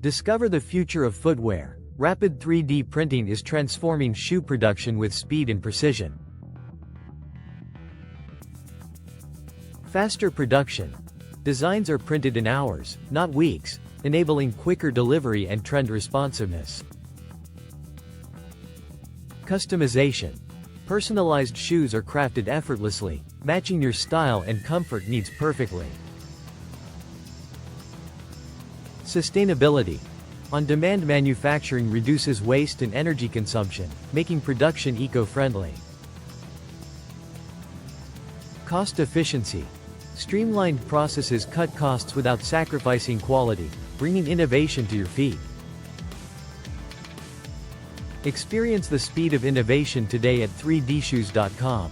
Discover the future of footwear. Rapid 3D printing is transforming shoe production with speed and precision. Faster production. Designs are printed in hours, not weeks, enabling quicker delivery and trend responsiveness. Customization. Personalized shoes are crafted effortlessly, matching your style and comfort needs perfectly. Sustainability. On-demand manufacturing reduces waste and energy consumption, making production eco-friendly. Cost efficiency. Streamlined processes cut costs without sacrificing quality, bringing innovation to your feet. Experience the speed of innovation today at 3dshoes.com.